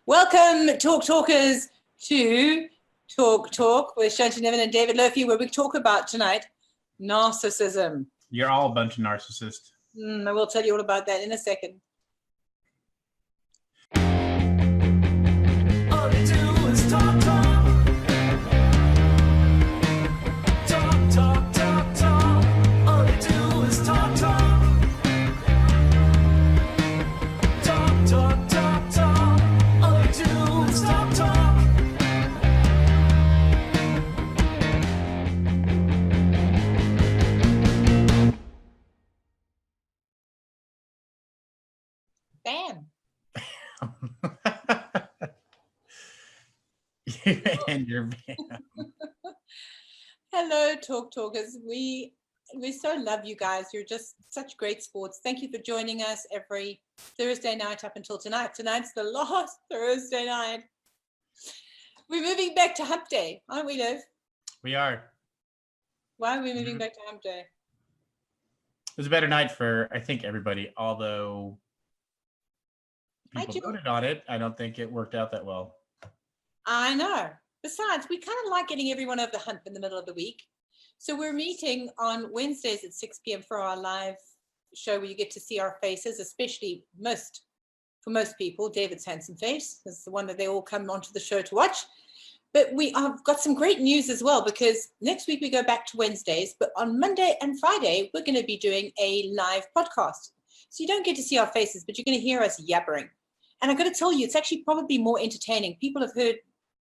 Welcome, Talkers, to Talk with Shanti Nevin and David Lofi, where we talk about tonight narcissism. You're all a bunch of narcissists. I will tell you all about that in a second. All they do is talk, talk. Talk, talk, talk, talk. All they do is talk, talk. Talk, talk, talk, talk. All they do is talk, talk. Bam. And your band. Hello, Talkers. We so love you guys. You're just such great sports. Thank you for joining us every Thursday night up until tonight. Tonight's the last Thursday night. We're moving back to Hump Day, aren't we, Liv? We are. Why are we moving back to Hump Day? It was a better night for, I think, everybody, although people voted on it. I don't think it worked out that well. I know. Besides, we kind of like getting everyone over the hump in the middle of the week. So we're meeting on Wednesdays at 6 p.m. for our live show where you get to see our faces, especially for most people, David's handsome face is the one that they all come onto the show to watch. But we have got some great news as well, because next week we go back to Wednesdays, but on Monday and Friday, we're going to be doing a live podcast. So you don't get to see our faces, but you're going to hear us yabbering. And I've got to tell you, it's actually probably more entertaining. People have heard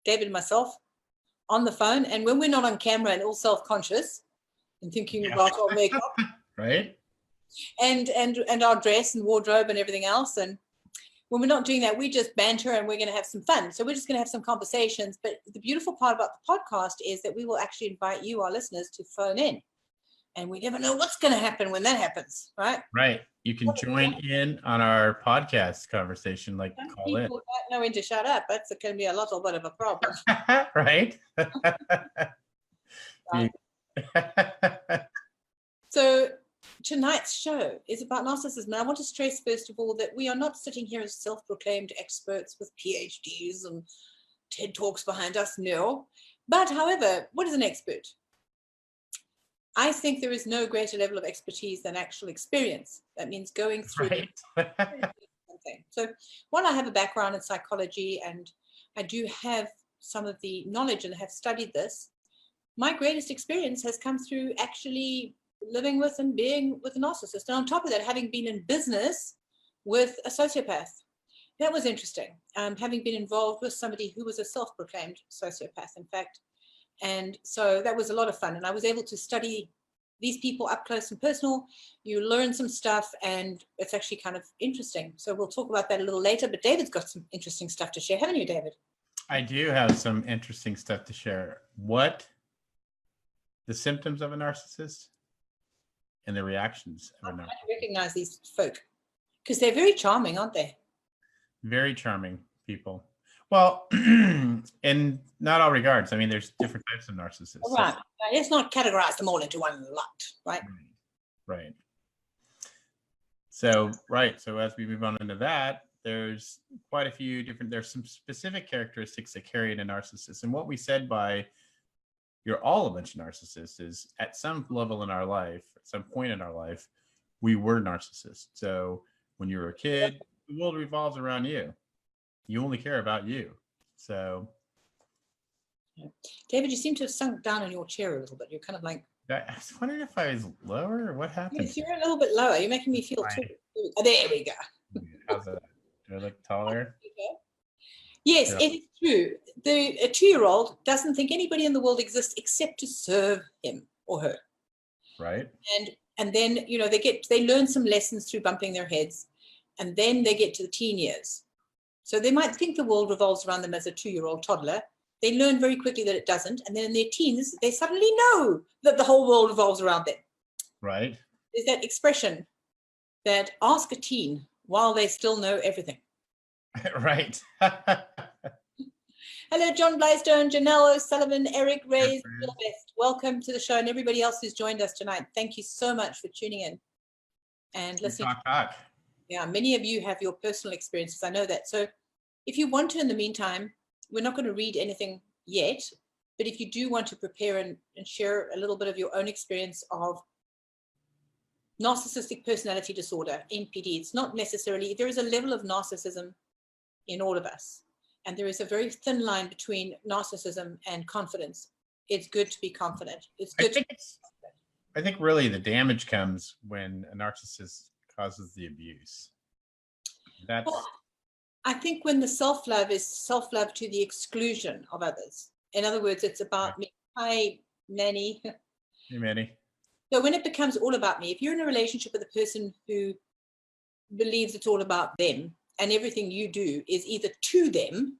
David and myself on the phone, and when we're not on camera and all self-conscious and thinking about our makeup, right, and our dress and wardrobe and everything else, and when we're not doing that, we just banter and we're going to have some fun. So we're just going to have some conversations. But the beautiful part about the podcast is that we will actually invite you, our listeners, to phone in, and we never know what's going to happen when that happens, right? Right. You can join in on our podcast conversation, like Some call in. people don't know when to shut up. That's going to be a little bit of a problem. Right. So tonight's show is about narcissism. And I want to stress, first of all, that we are not sitting here as self-proclaimed experts with PhDs and TED Talks behind us, no. But however, what is an expert? I think there is no greater level of expertise than actual experience. That means going through something. So while I have a background in psychology and I do have some of the knowledge and have studied this, my greatest experience has come through actually living with and being with a narcissist. And on top of that, having been in business with a sociopath. That was interesting. Having been involved with somebody who was a self-proclaimed sociopath, in fact. And so that was a lot of fun. And I was able to study these people up close and personal. You learn some stuff and it's actually kind of interesting. So we'll talk about that a little later, but David's got some interesting stuff to share. Haven't you, David? I do have some interesting stuff to share. What the symptoms of a narcissist and the reactions of a narcissist. I recognize these folk because they're very charming, aren't they? Very charming people. Well, in not all regards. I mean, there's different types of narcissists. All right. Let's not categorize them all into one lot, right? Right. So as we move on into that, there's quite a few different, there's some specific characteristics that carry in a narcissist. And what we said by you're all a bunch of narcissists is at some level in our life, at some point in our life, we were narcissists. So when you were a kid, the world revolves around you. You only care about you. So David, you seem to have sunk down in your chair a little bit. You're kind of like, I was wondering if I was lower or what happened. yes, you're a little bit lower. You're making me feel too. Oh, there we go. How's that? Do I look taller? Yes, Yeah. it is true. A 2-year-old doesn't think anybody in the world exists except to serve him or her. Right. And then, you know, they learn some lessons through bumping their heads, and then they get to the teen years. So they might think the world revolves around them as a 2-year-old toddler. They learn very quickly that it doesn't. And then in their teens, they suddenly know that the whole world revolves around them. Right. There's that expression that ask a teen while they still know everything. Right. Hello, John Blystone, Janelle O'Sullivan, Eric Reyes, Bill Best. Welcome to the show, and everybody else who's joined us tonight. Thank you so much for tuning in and listening. Talk. Yeah, many of you have your personal experiences. I know that. So if you want to, in the meantime, we're not going to read anything yet, but if you do want to prepare and share a little bit of your own experience of narcissistic personality disorder, NPD, it's not necessarily, there is a level of narcissism in all of us. And there is a very thin line between narcissism and confidence. It's good to be confident. It's good. I think really the damage comes when a narcissist causes the abuse. That's. Well, I think when the self-love is self-love to the exclusion of others. In other words, it's about me. Hi, Manny. Hey, Manny. So when it becomes all about me, if you're in a relationship with a person who believes it's all about them and everything you do is either to them,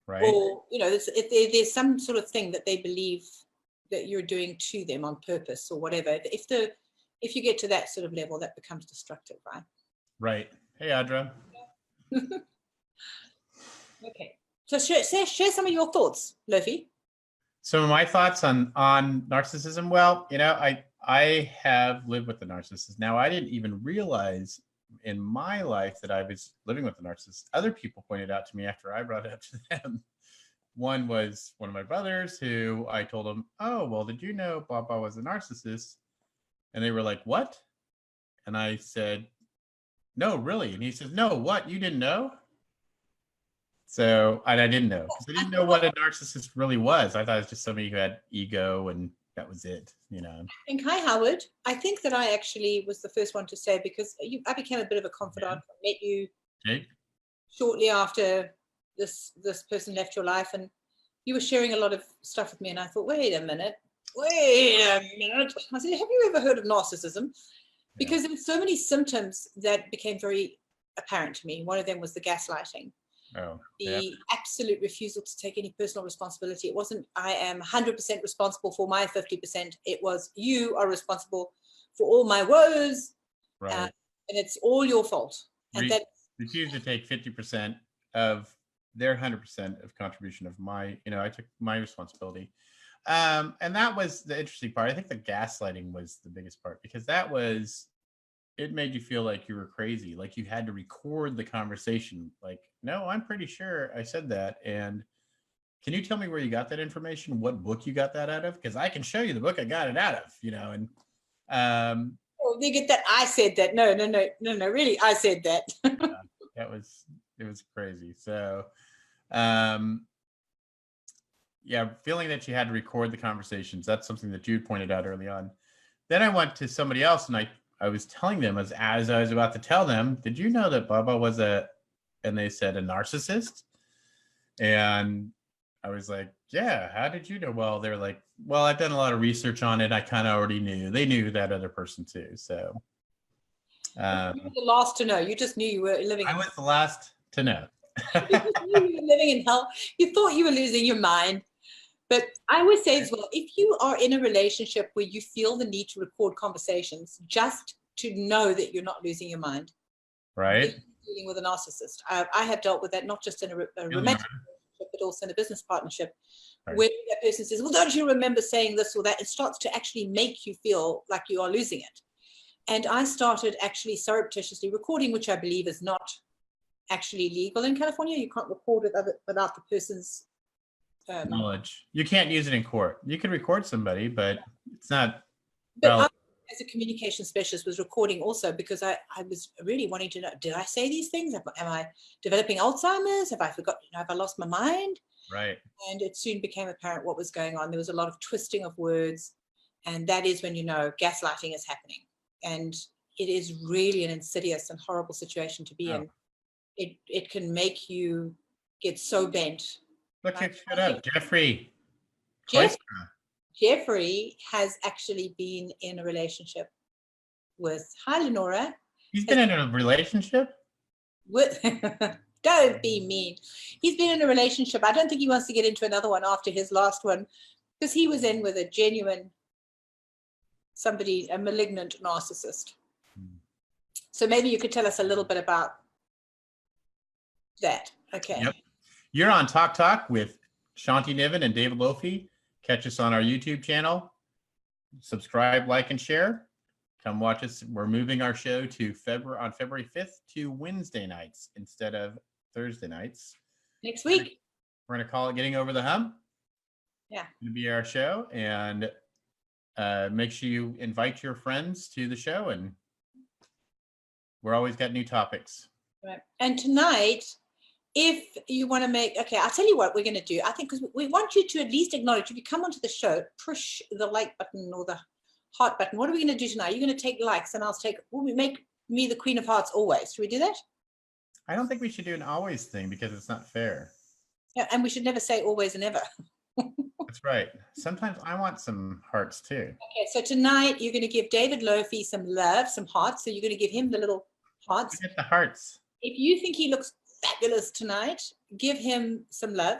right, or, you know, there's some sort of thing that they believe that you're doing to them on purpose or whatever. If you get to that sort of level, that becomes destructive, right? Right. Hey, Audra. Okay. So share some of your thoughts, Lofi. So my thoughts on narcissism. Well, you know, I have lived with the narcissist. Now, I didn't even realize in my life that I was living with the narcissist. Other people pointed out to me after I brought it up to them. One was one of my brothers who I told him, oh, well, did you know Baba was a narcissist? And they were like, what? And I said, no, really. And he says, no, what? You didn't know? So, and I didn't know, because I didn't know what a narcissist really was. I thought it was just somebody who had ego and that was it, you know. And hi, Howard. I think that I actually was the first one to say, because I became a bit of a confidant. I met you shortly after this person left your life, and you were sharing a lot of stuff with me, and I thought, wait a minute. I said, have you ever heard of narcissism? Because there were so many symptoms that became very apparent to me. One of them was the gaslighting. The absolute refusal to take any personal responsibility. It wasn't, I am 100% responsible for my 50%. It was, you are responsible for all my woes. Right. And it's all your fault. And that refuse to take 50% of their 100% of contribution of my, you know, I took my responsibility. And that was the interesting part. I think the gaslighting was the biggest part, because that was, it made you feel like you were crazy, like you had to record the conversation. Like, no, I'm pretty sure I said that. And can you tell me where you got that information? What book you got that out of? Because I can show you the book I got it out of, you know. And you get that I said that. No, really, I said that. it was crazy. So yeah, feeling that you had to record the conversations, that's something that you pointed out early on. Then I went to somebody else and I was telling them as I was about to tell them, did you know that Baba was and they said a narcissist? And I was like, yeah, how did you know? Well, they're like, well, I've done a lot of research on it. I kind of already knew. They knew that other person too. So you were the last to know. You just knew you were living. I was the last to know. You were living in hell. You thought you were losing your mind. But I would say as well, if you are in a relationship where you feel the need to record conversations, just to know that you're not losing your mind. Right. Dealing with a narcissist. I have dealt with that, not just in a romantic relationship, but also in a business partnership, right, where that person says, well, don't you remember saying this or that? It starts to actually make you feel like you are losing it. And I started actually surreptitiously recording, which I believe is not actually legal in California. You can't record it without the person's knowledge. You can't use it in court. You can record somebody, but it's not. But I, as a communication specialist, was recording also because I was really wanting to know, did I say these things? Am I developing Alzheimer's? Have I forgotten? Have I lost my mind? Right. And it soon became apparent what was going on. There was a lot of twisting of words. And that is when you know gaslighting is happening. And it is really an insidious and horrible situation to be in. It can make you get so bent. Look, shut up, Jeffrey. Jeffrey has actually been in a relationship with, hi, Lenora. He's been in a relationship? With, don't be mean. He's been in a relationship. I don't think he wants to get into another one after his last one, because he was in with a genuine, a malignant narcissist. So maybe you could tell us a little bit about that. Okay. Yep. You're on Talk with Shanti Niven and David Lofi. Catch us on our YouTube channel. Subscribe, like, and share. Come watch us. We're moving our show to on February 5th to Wednesday nights instead of Thursday nights. Next week. We're going to call it Getting Over the Hump. Yeah. It's going to be our show. And make sure you invite your friends to the show. And we're always got new topics. Right. And tonight, if you want to make, okay, I'll tell you what we're going to do. I think because we want you to at least acknowledge, if you come onto the show, push the like button or the heart button. What are we going to do tonight? You're going to take likes and we make me the queen of hearts always. Should we do that? I don't think we should do an always thing because it's not fair. Yeah, and we should never say always and ever. That's right. Sometimes I want some hearts too. Okay, so tonight you're going to give David Lofi some love, some hearts. So you're going to give him the little hearts. Get the hearts. If you think he looks fabulous tonight, give him some love.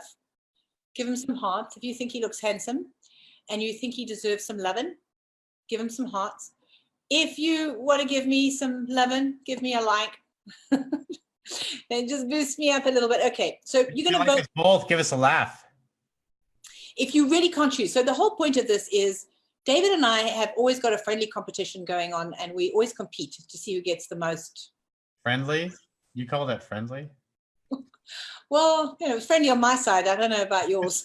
Give him some hearts. If you think he looks handsome and you think he deserves some loving, give him some hearts. If you want to give me some loving, give me a like. And just boost me up a little bit. Okay, so you're going to vote. Both give us a laugh. If you really can't choose. So the whole point of this is David and I have always got a friendly competition going on, and we always compete to see who gets the most. Friendly? You call that friendly? Well, it's friendly on my side. I don't know about yours.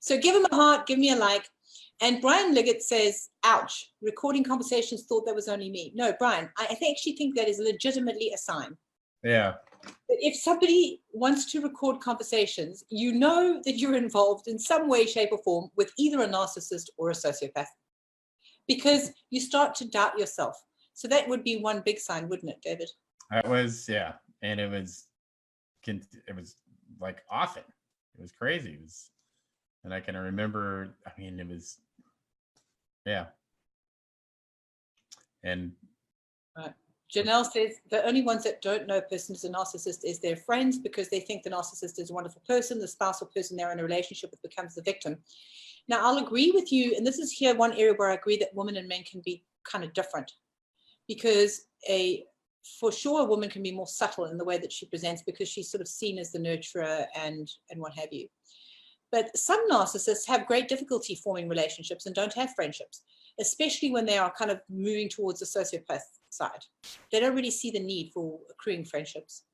So give him a heart, give me a like. And Brian Liggett says, ouch, recording conversations, thought that was only me. No, Brian, I actually think that is legitimately a sign. Yeah. But if somebody wants to record conversations, you know that you're involved in some way, shape, or form with either a narcissist or a sociopath, because you start to doubt yourself. So that would be one big sign, wouldn't it, David? That was, yeah. And it was like often. It was crazy. And I can remember, I mean, it was, yeah. And Janelle says the only ones that don't know a person is a narcissist is their friends, because they think the narcissist is a wonderful person. The spouse or person they're in a relationship with becomes the victim. Now, I'll agree with you, and this is here one area where I agree that women and men can be kind of different, because for sure a woman can be more subtle in the way that she presents, because she's sort of seen as the nurturer and what have you. But some narcissists have great difficulty forming relationships and don't have friendships, especially when they are kind of moving towards the sociopath side. They don't really see the need for accruing friendships,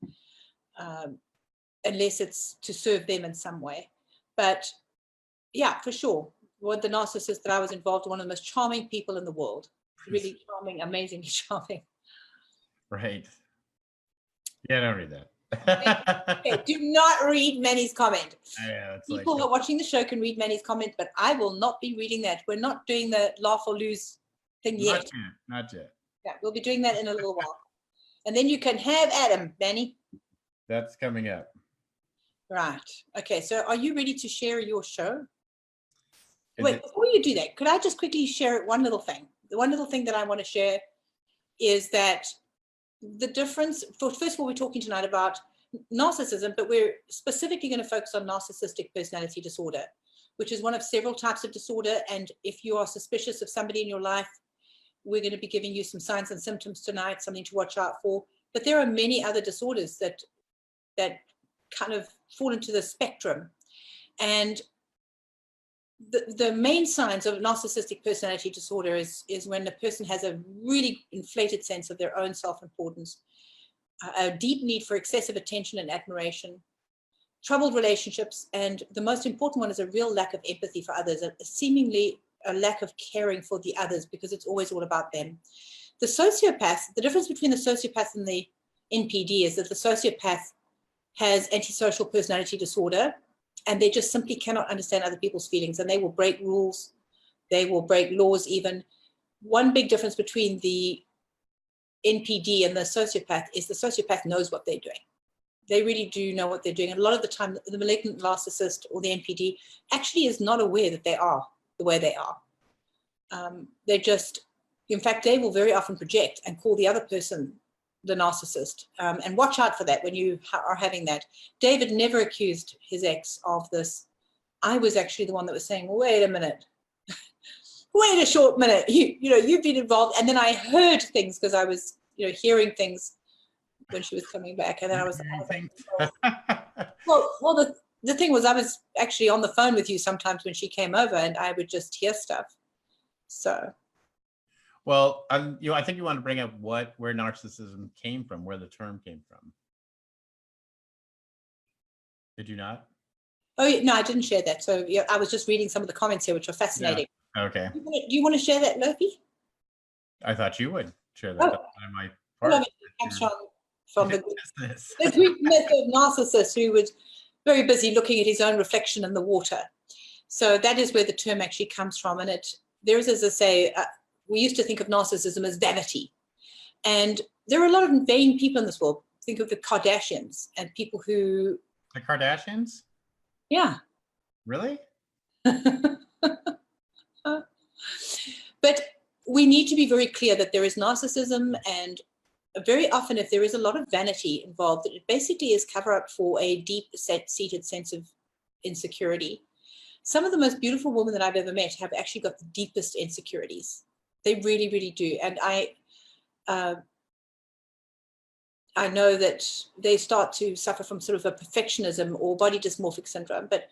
unless it's to serve them in some way. But yeah, for sure. One of the narcissists that I was involved in, one of the most charming people in the world. Really charming, amazingly charming. right. Yeah, don't read that. Okay, do not read Manny's comment. Yeah, People who are watching the show can read Manny's comment, but I will not be reading that. We're not doing the laugh or lose thing yet. Not yet. Yeah, we'll be doing that in a little while. And then you can have Adam, Manny. That's coming up. Right. Okay, so are you ready to share your show? Is Wait, it- before you do that, could I just quickly share one little thing? The one little thing that I want to share is that the difference, first of all, we're talking tonight about narcissism, but we're specifically going to focus on narcissistic personality disorder, which is one of several types of disorder. And if you are suspicious of somebody in your life, we're going to be giving you some signs and symptoms tonight, something to watch out for. But there are many other disorders that kind of fall into the spectrum. And the main signs of narcissistic personality disorder is when a person has a really inflated sense of their own self-importance, a deep need for excessive attention and admiration, troubled relationships, and the most important one is a real lack of empathy for others, seemingly a lack of caring for the others, because it's always all about them. The sociopath, the difference between the sociopath and the NPD is that the sociopath has antisocial personality disorder, and they just simply cannot understand other people's feelings, and they will break rules, they will break laws even. One big difference between the NPD and the sociopath is the sociopath knows what they're doing. They really do know what they're doing. And a lot of the time, the malignant narcissist or the NPD actually is not aware that they are the way they are. They just, in fact, they will very often project and call the other person the narcissist. And watch out for that when you are having that. David never accused his ex of this. I was actually the one that was saying, wait a minute. Wait a short minute. You've been involved. And then I heard things because I was, hearing things when she was coming back. And then I was like, well, the thing was, I was actually on the phone with you sometimes when she came over, and I would just hear stuff. So. Well, I think you want to bring up where narcissism came from, where the term came from. Did you not? Oh, no, I didn't share that. So yeah, I was just reading some of the comments here, which are fascinating. Yeah. Okay. Do you want to share that, Lofi? I thought you would share that. Oh. That's one of my Well, parts. it comes from the Business. Greek myth of Narcissus, who was very busy looking at his own reflection in the water. So that is where the term actually comes from. And there is, as I say, we used to think of narcissism as vanity. And there are a lot of vain people in this world. Think of the Kardashians and people who... The Kardashians? Yeah. Really? But we need to be very clear that there is narcissism, and very often if there is a lot of vanity involved, it basically is cover up for a deep-seated sense of insecurity. Some of the most beautiful women that I've ever met have actually got the deepest insecurities. They really, really do. And I know that they start to suffer from sort of a perfectionism or body dysmorphic syndrome, but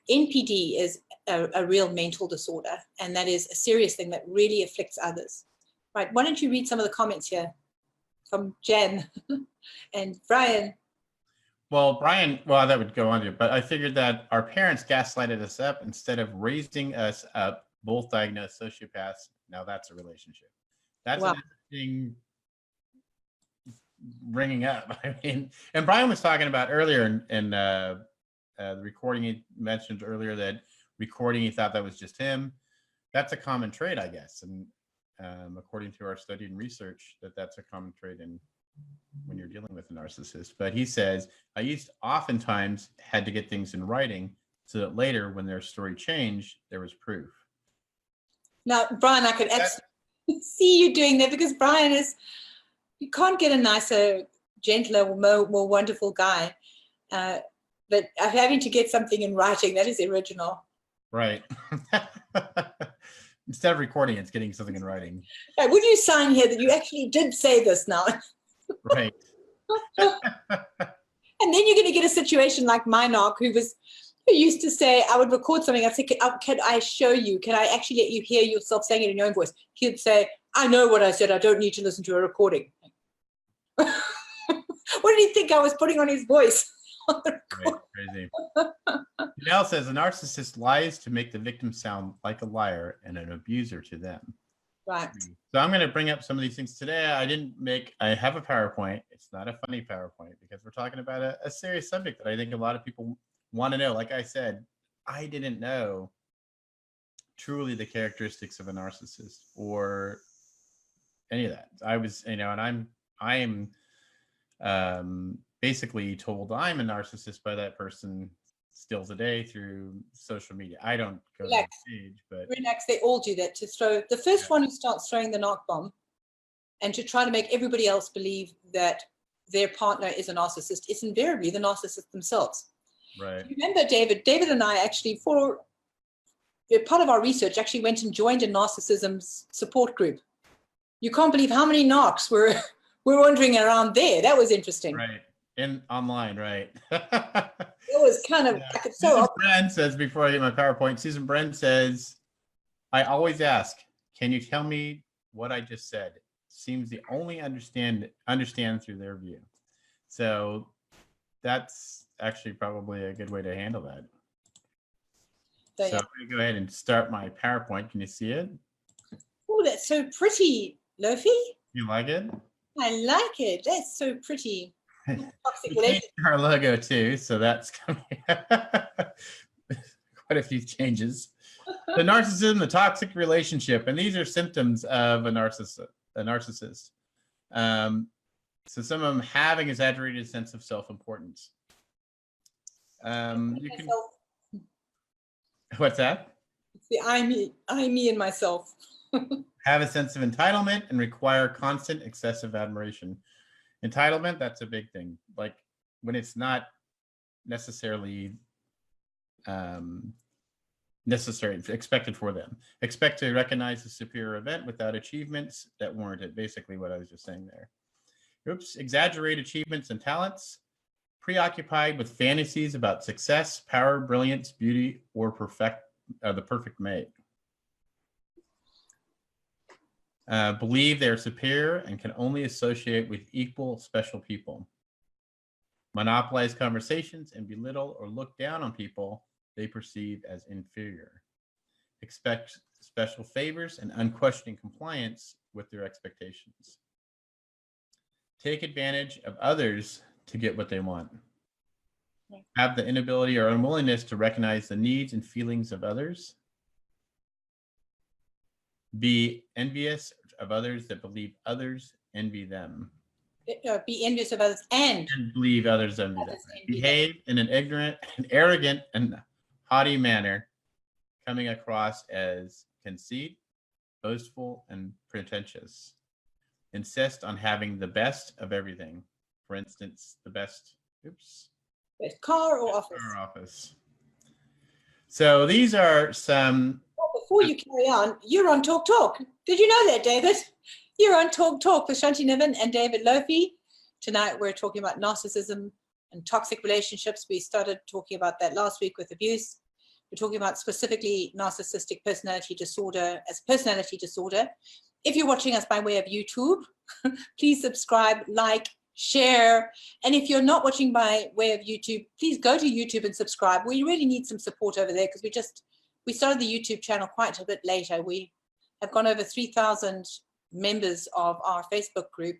NPD is a real mental disorder, and that is a serious thing that really afflicts others. Right, why don't you read some of the comments here from Jen and Brian. Well, Brian, well, that would go on to, but I figured that our parents gaslighted us up instead of raising us up, both diagnosed sociopaths. Now that's a relationship. That's Wow. an interesting bringing up. I mean, and Brian was talking about earlier in the recording, he mentioned earlier that recording, he thought that was just him. That's a common trait, I guess. And according to our study and research, that's a common trait in when you're dealing with a narcissist. But he says, oftentimes had to get things in writing so that later when their story changed, there was proof. Now, Brian, I could absolutely see you doing that, because Brian is, you can't get a nicer, gentler, more wonderful guy. But having to get something in writing, that is original. Right. Instead of recording, it's getting something in writing. Right, would you sign here that you actually did say this now? Right. And then you're going to get a situation like my narc, who used to say, I would record something, I'd say, can I show you? Can I actually let you hear yourself saying it in your own voice? He'd say, I know what I said, I don't need to listen to a recording. What did he think I was putting on his voice? Right, crazy. Janelle says, a narcissist lies to make the victim sound like a liar and an abuser to them. Right. So I'm going to bring up some of these things today. I have a PowerPoint. It's not a funny PowerPoint because we're talking about a serious subject that I think a lot of people want to know. Like I said, I didn't know truly the characteristics of a narcissist or any of that. I was, and I am basically told I'm a narcissist by that person still today through social media. I don't go to that stage, but relax. They all do that, to throw the first one who starts throwing the narc bomb and to try to make everybody else believe that their partner is a narcissist is invariably the narcissist themselves. Right. Remember, David and I actually, for part of our research, actually went and joined a narcissism support group. You can't believe how many narcs were wandering around there. That was interesting. Right. In online, right. It was kind of Susan Bren says, before I get my PowerPoint, Susan Bren says, I always ask, can you tell me what I just said? Seems the only understand through their view. So that's actually probably a good way to handle that. So I'm going to go ahead and start my PowerPoint. Can you see it? Oh, that's so pretty, Lofi. You like it? I like it. That's so pretty. Toxic We changed our logo too, so that's coming. Quite a few changes. The narcissism, the toxic relationship, and these are symptoms of a narcissist. So some of them have an exaggerated sense of self-importance. What's that? It's the I, me, and myself. Have a sense of entitlement and require constant excessive admiration. Entitlement, that's a big thing. Like when it's not necessarily necessary, expected for them. Expect to recognize a superior event without achievements that warrant it. Basically what I was just saying there. Oops, exaggerate achievements and talents. Preoccupied with fantasies about success, power, brilliance, beauty, or the perfect mate. Believe they're superior and can only associate with equal special people. monopolize conversations, and belittle or look down on people they perceive as inferior. Expect special favors and unquestioning compliance with their expectations. Take advantage of others to get what they want. Have the inability or unwillingness to recognize the needs and feelings of others. Be envious of others that believe others envy them. Be envious of others and believe others envy them. Behave in an ignorant and arrogant and haughty manner, coming across as conceit, boastful, and pretentious. Insist on having the best of everything. For instance, the best car or office. Car or office. So these are some. Well, before you carry on, you're on Talk Talk. Did you know that, David? You're on Talk Talk with Shanti Niven and David Lofi. Tonight we're talking about narcissism and toxic relationships. We started talking about that last week with abuse. We're talking about specifically narcissistic personality disorder as personality disorder. If you're watching us by way of YouTube, please subscribe, like, share. And if you're not watching by way of YouTube, please go to YouTube and subscribe. We really need some support over there because we started the YouTube channel quite a bit later. We have gone over 3,000 members of our Facebook group,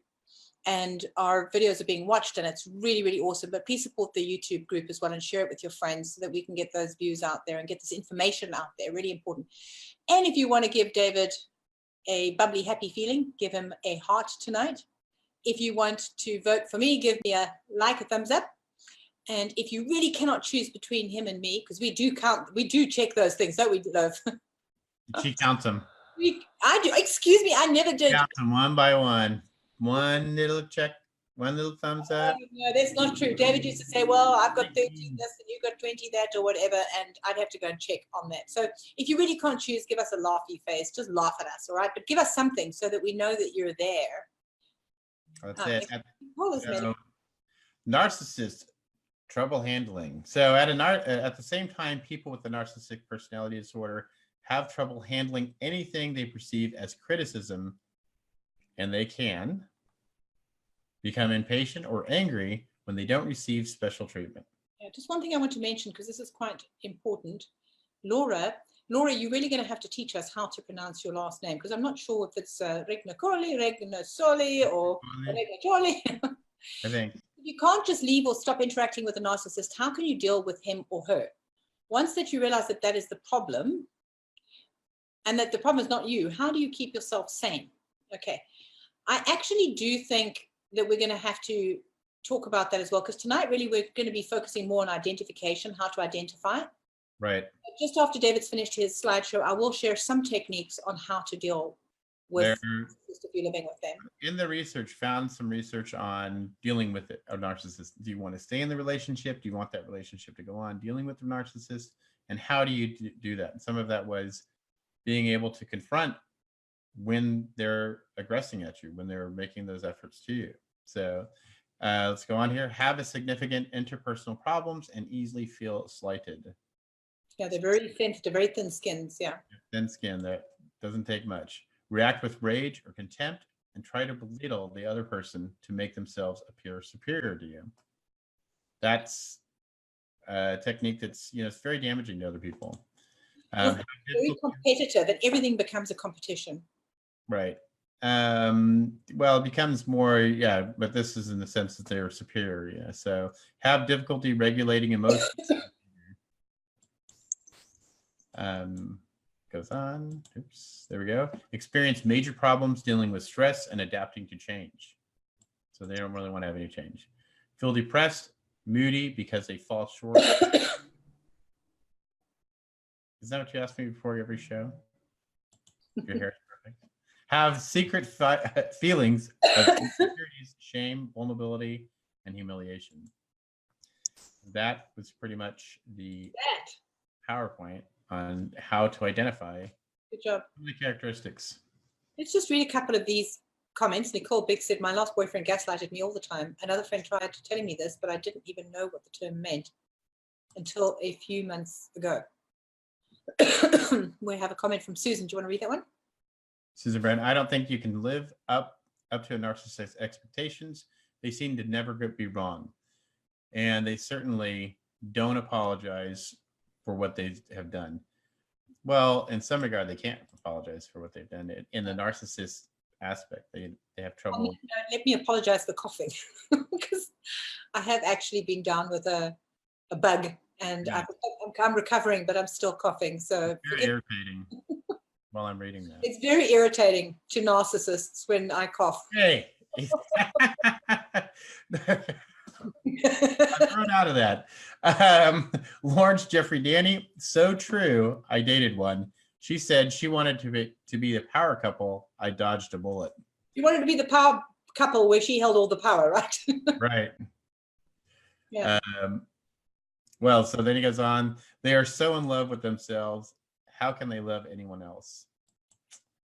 and our videos are being watched, and it's really, really awesome. But please support the YouTube group as well and share it with your friends so that we can get those views out there and get this information out there. Really important. And if you want to give David a bubbly, happy feeling, give him a heart tonight. If you want to vote for me, give me a like, a thumbs up. And if you really cannot choose between him and me, because we do check those things, don't we, Love? She counts them. I do. Excuse me, I never did. Count them one by one. One little check, one little thumbs up. No, that's not true. David used to say, well, I've got 13 this and you've got 20 that or whatever, and I'd have to go and check on that. So if you really can't choose, give us a laughy face. Just laugh at us, all right? But give us something so that we know that you're there. That's it. So, narcissist, trouble handling. So at the same time, people with the narcissistic personality disorder have trouble handling anything they perceive as criticism, and they can become impatient or angry when they don't receive special treatment. Yeah, just one thing I want to mention, because this is quite important. Laura, you're really going to have to teach us how to pronounce your last name, because I'm not sure if it's Regnacoli, Regnosoli, or Regnacoli. I think. You can't just leave or stop interacting with a narcissist. How can you deal with him or her? Once that you realize that that is the problem, and that the problem is not you, how do you keep yourself sane? Okay. I actually do think that we're going to have to talk about that as well, because tonight really we're going to be focusing more on identification, how to identify. Right. Just after David's finished his slideshow, I will share some techniques on how to deal with if you're living with them. In the research, found some research on dealing with a narcissist. Do you want to stay in the relationship? Do you want that relationship to go on? Dealing with the narcissist, and how do you do that? And some of that was being able to confront when they're aggressing at you, when they're making those efforts to you. So let's go on here. Have a significant interpersonal problems and easily feel slighted. Yeah, they're very sensitive, very thin skins. Yeah. Thin skin, that doesn't take much. React with rage or contempt and try to belittle the other person to make themselves appear superior to you. That's a technique that's, it's very damaging to other people. Very competitive, and everything becomes a competition. Right. Well, it becomes more, but this is in the sense that they're superior. Yeah. So have difficulty regulating emotions. Goes on. Oops. There we go. Experience major problems dealing with stress and adapting to change. So they don't really want to have any change. Feel depressed, moody because they fall short. Isn't that what you asked me before every show? Your hair is perfect. Have secret feelings of insecurities, shame, vulnerability, and humiliation. That was pretty much the PowerPoint on how to identify Good job. the characteristics. Let's just read a couple of these comments. Nicole Big said, my last boyfriend gaslighted me all the time. Another friend tried to tell me this, but I didn't even know what the term meant until a few months ago. We have a comment from Susan. Do you want to read that one? Susan Brand, I don't think you can live up to a narcissist's expectations. They seem to never be wrong. and they certainly don't apologize for what they have done. Well, in some regard, they can't apologize for what they've done. In the narcissist aspect, they have trouble. Let me apologize for coughing, because I have actually been down with a bug, and Yeah. I'm recovering, but I'm still coughing. So Very irritating while I'm reading that. it's very irritating to narcissists when I cough. Hey. I'm thrown out of that. Lawrence Jeffrey Danny, so true. I dated one. She said she wanted to be the power couple. I dodged a bullet. You wanted to be the power couple where she held all the power, right? Right. Yeah. Well, so then he goes on. They are so in love with themselves. How can they love anyone else?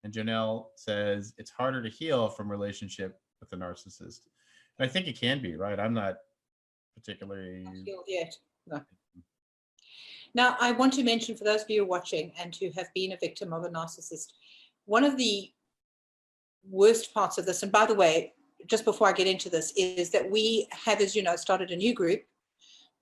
And Janelle says it's harder to heal from relationship with a narcissist. And I think it can be, right? I'm not particularly Healed yet. No. Now, I want to mention for those of you watching and who have been a victim of a narcissist, one of the worst parts of this, and by the way, just before I get into this, is that we have, as you know, started a new group.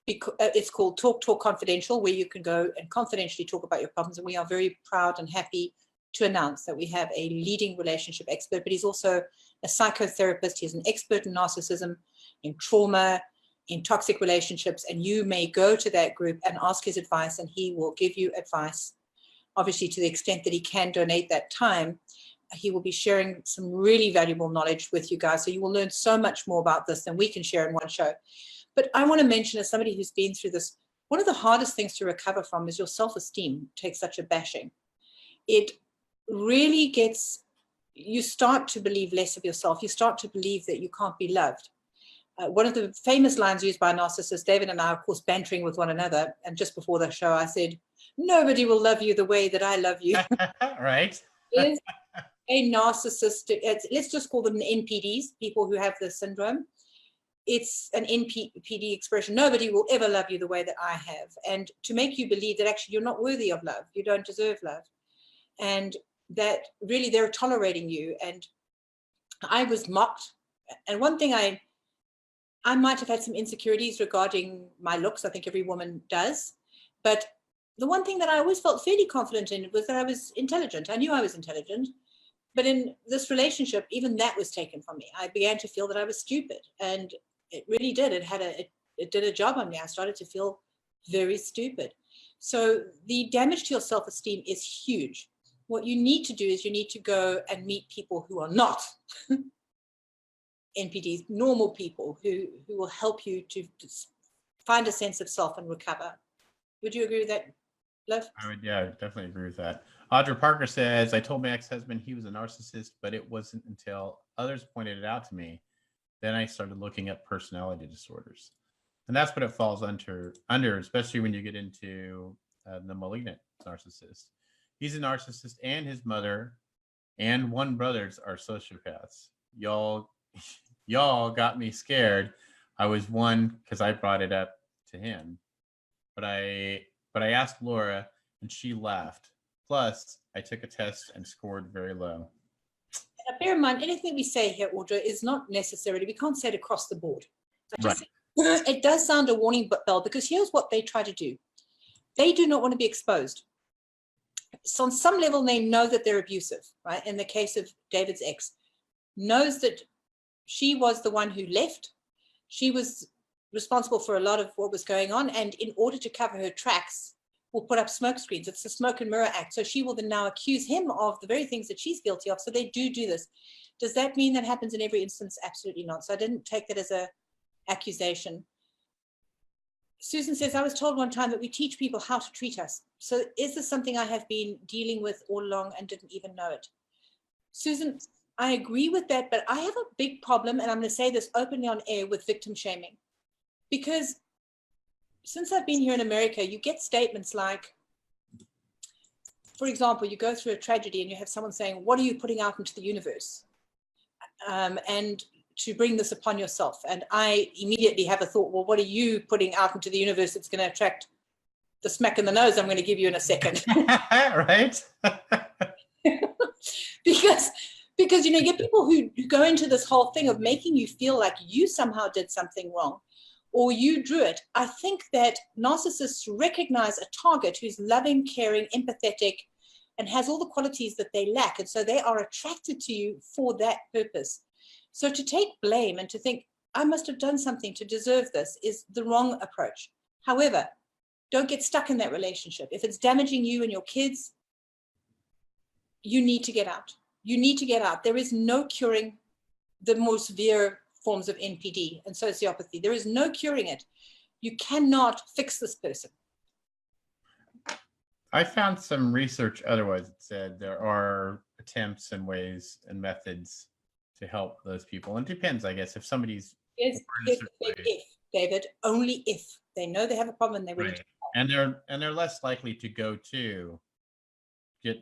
It's called Talk Confidential, where you can go and confidentially talk about your problems. And we are very proud and happy to announce that we have a leading relationship expert, but he's also a psychotherapist. He's an expert in narcissism, in trauma, in toxic relationships, and you may go to that group and ask his advice, and he will give you advice, obviously to the extent that he can donate that time. He will be sharing some really valuable knowledge with you guys, so you will learn so much more about this than we can share in one show. But I want to mention, as somebody who's been through this, one of the hardest things to recover from is your self-esteem takes such a bashing. It really gets, you start to believe less of yourself. You start to believe that you can't be loved. One of the famous lines used by narcissists, David and I, of course, bantering with one another. And just before the show, I said, nobody will love you the way that I love you. Right. Is a narcissist, let's just call them NPDs, people who have this syndrome. It's an NPD expression. Nobody will ever love you the way that I have. And to make you believe that actually you're not worthy of love, you don't deserve love. And that really they're tolerating you. And I was mocked. And one thing I might have had some insecurities regarding my looks. I think every woman does. But the one thing that I always felt fairly confident in was that I was intelligent. I knew I was intelligent. But in this relationship, even that was taken from me. I began to feel that I was stupid. And it really did. It did a job on me. I started to feel very stupid. So the damage to your self-esteem is huge. What you need to do is you need to go and meet people who are not NPDs, normal people who will help you to find a sense of self and recover. Would you agree with that, Liv? I would, yeah, definitely agree with that. Audra Parker says, I told my ex-husband he was a narcissist, but it wasn't until others pointed it out to me, then I started looking at personality disorders. And that's what it falls under, especially when you get into the malignant narcissist. He's a narcissist, and his mother and one brothers are sociopaths. Y'all got me scared. I was one because I brought it up to him. But I asked Laura and she laughed. Plus, I took a test and scored very low. Now, bear in mind, anything we say here, Audra, is not necessarily, we can't say it across the board. Right. It does sound a warning bell, because here's what they try to do. They do not want to be exposed. So on some level, they know that they're abusive, right? In the case of David's ex, knows that she was the one who left. She was responsible for a lot of what was going on. And in order to cover her tracks, will put up smoke screens. It's the smoke and mirror act. So she will then now accuse him of the very things that she's guilty of. So they do this. Does that mean that happens in every instance? Absolutely not. So I didn't take that as an accusation. Susan says, I was told one time that we teach people how to treat us. So is this something I have been dealing with all along and didn't even know it? Susan, I agree with that, but I have a big problem, and I'm going to say this openly on air, with victim shaming. Because since I've been here in America, you get statements like, for example, you go through a tragedy and you have someone saying, what are you putting out into the universe? And to bring this upon yourself. And I immediately have a thought, well, what are you putting out into the universe that's going to attract the smack in the nose I'm going to give you in a second? Right? Because you know, you get people who go into this whole thing of making you feel like you somehow did something wrong. or you drew it. I think that narcissists recognize a target who's loving, caring, empathetic, and has all the qualities that they lack. And so they are attracted to you for that purpose. So to take blame and to think, I must have done something to deserve this, is the wrong approach. However, don't get stuck in that relationship. If it's damaging you and your kids, you need to get out. You need to get out. There is no curing the more severe forms of NPD and sociopathy. There is no curing it. You cannot fix this person. I found some research otherwise. It said there are attempts and ways and methods to help those people. And it depends, I guess, if somebody's Here's the big if, David, only if they know they have a problem and they're willing to help. And they're less likely to go to get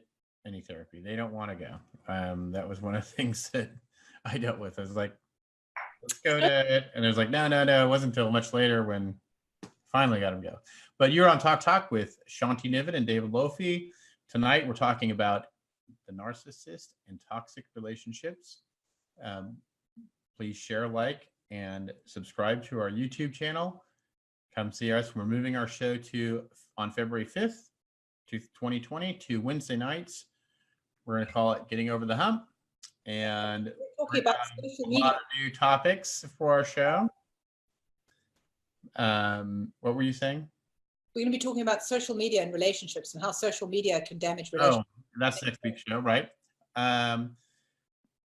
any therapy. They don't want to go. That was one of the things that I dealt with. I was like, let's go to it. And it was like, no. It wasn't until much later when finally got him go. But you're on Talk with Shanti Niven and David Lofi. Tonight, we're talking about the narcissist and toxic relationships. Please share, like, and subscribe to our YouTube channel. Come see us. We're moving our show on February 5th, 2020 to Wednesday nights. We're going to call it Getting Over the Hump. And we're talking about social media. A lot of new topics for our show. What were you saying? We're going to be talking about social media and relationships and how social media can damage relationships. Oh, that's next week's show, right?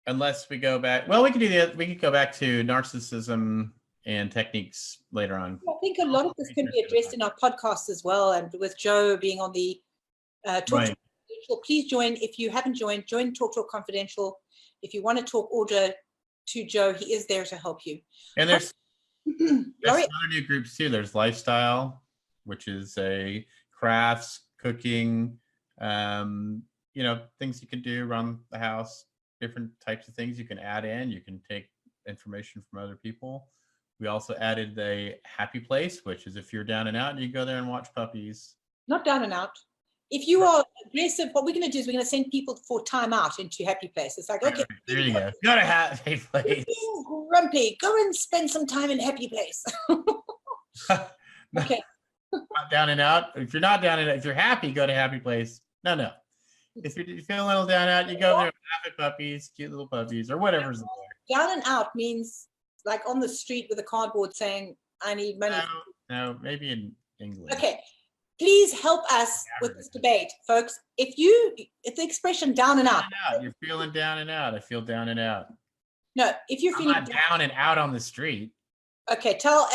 Unless we go back, well, we could go back to narcissism and techniques later on. I think a lot of this can be addressed in our podcast as well, and with Joe being on the Talk Confidential. Please join. If you haven't joined, join Talk Confidential. If you want to talk order to Joe, he is there to help you. And there's other new groups too. There's Lifestyle, which is a crafts, cooking, things you can do around the house, different types of things you can add in. You can take information from other people. We also added the Happy Place, which is if you're down and out, you go there and watch puppies. Not down and out. If you are aggressive, what we're going to do is we're going to send people for time out into Happy Place. It's like, okay, there you go. Go to Happy Place. Grumpy, go and spend some time in Happy Place. Okay. Not down and out. If you're not down and out, if you're happy, go to Happy Place. No. If you're feeling a little down and out, you go there with happy puppies, cute little puppies, or whatever's there. Down and out means like on the street with a cardboard saying, I need money. No, maybe in England. Okay. Please help us with this debate, folks. If the expression down and out. You're feeling down and out. I feel down and out. No, if you're feeling down and out on the street. Okay, tell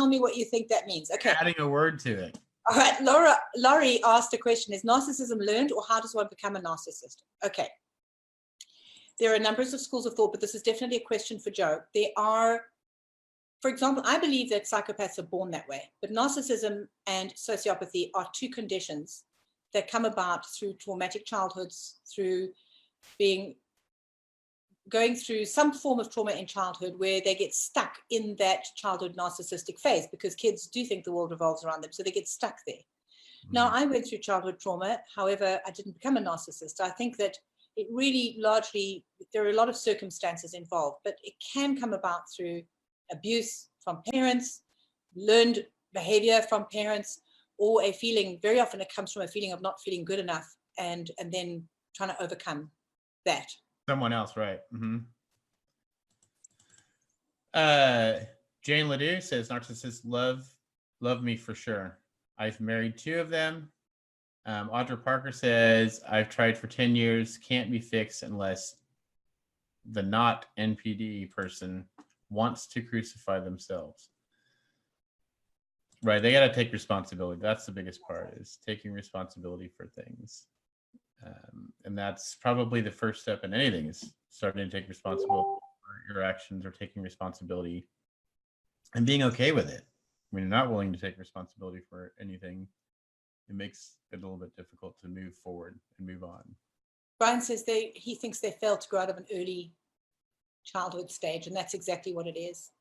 me what you think that means. Okay. Adding a word to it. All right, Laurie asked a question. Is narcissism learned, or how does one become a narcissist? Okay. There are numbers of schools of thought, but this is definitely a question for Joe. There are, for example, I believe that psychopaths are born that way, but narcissism and sociopathy are two conditions that come about through traumatic childhoods, through going through some form of trauma in childhood where they get stuck in that childhood narcissistic phase, because kids do think the world revolves around them, so they get stuck there. Now, I went through childhood trauma. However, I didn't become a narcissist. I think that it really largely, there are a lot of circumstances involved, but it can come about through abuse from parents, learned behavior from parents, or a feeling, very often it comes from a feeling of not feeling good enough and then trying to overcome that. Someone else, right? Mm-hmm. Jane Ledoux says, narcissists love me for sure. I've married 2 of them. Audra Parker says, I've tried for 10 years, can't be fixed unless the not NPD person wants to crucify themselves. Right, they got to take responsibility. That's the biggest part, is taking responsibility for things. And that's probably the first step in anything, is starting to take responsibility for your actions, or taking responsibility and being okay with it. When you're not willing to take responsibility for anything, it makes it a little bit difficult to move forward and move on. Brian says he thinks they failed to grow out of an early childhood stage, and that's exactly what it is.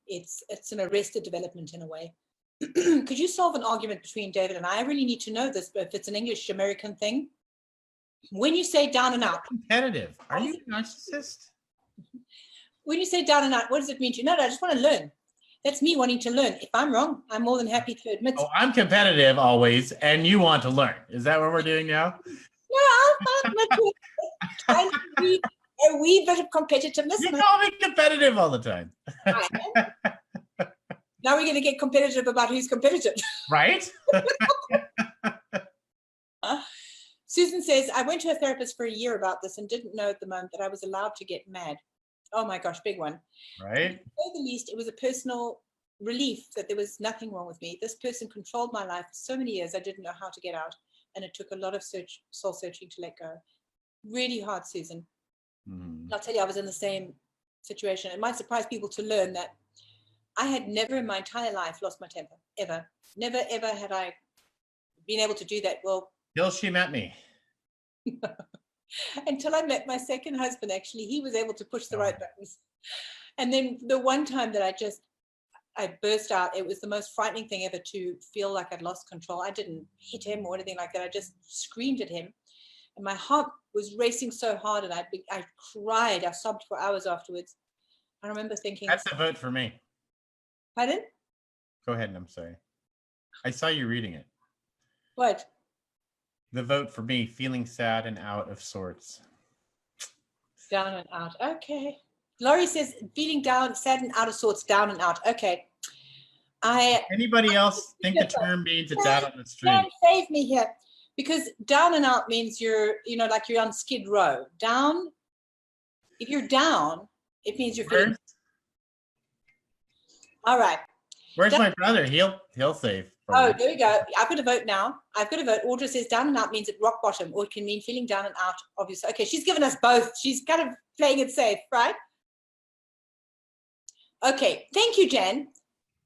It's an arrested development in a way. Could you solve an argument between David and I really need to know this, but if it's an English American thing. When you say down and out. Competitive. Are you a narcissist? When you say down and out, what does it mean to you? No, I just want to learn. That's me wanting to learn. If I'm wrong, I'm more than happy to admit. Oh, I'm competitive always, and you want to learn. Is that what we're doing now? No, I'm trying to be a wee bit of competitiveness. You call me competitive all the time. Now we're going to get competitive about who's competitive. Right? Susan says, I went to a therapist for a year about this and didn't know at the moment that I was allowed to get mad. Oh my gosh, big one. Right? To say the least, it was a personal relief that there was nothing wrong with me. This person controlled my life for so many years, I didn't know how to get out. And it took a lot of soul searching to let go. Really hard, Susan. Mm. I'll tell you, I was in the same situation. It might surprise people to learn that I had never in my entire life lost my temper, ever. Never, ever had I been able to do that. Well, Till she met me. until I met my second husband, actually, he was able to push the right buttons. And then the one time that I burst out, it was the most frightening thing ever to feel like I'd lost control. I didn't hit him or anything like that. I just screamed at him. And my heart was racing so hard, and I cried. I sobbed for hours afterwards. I remember thinking, That's a vote for me. pardon? Go ahead, I'm sorry. I saw you reading it. What? The vote for me, feeling sad and out of sorts. Down and out. Okay. Laurie says, feeling down, sad and out of sorts, down and out. Okay. Anybody else think the term means it's out on the street? Dan, save me here. Because down and out means you're, like you're on Skid Row. Down, if you're down, it means you're feeling. All right. Where's my brother? He'll save. Oh, there we go. I've got a vote now. I've got a vote. Audra says down and out means at rock bottom, or it can mean feeling down and out, obviously. Okay, she's given us both. She's kind of playing it safe, right? Okay, thank you, Jan.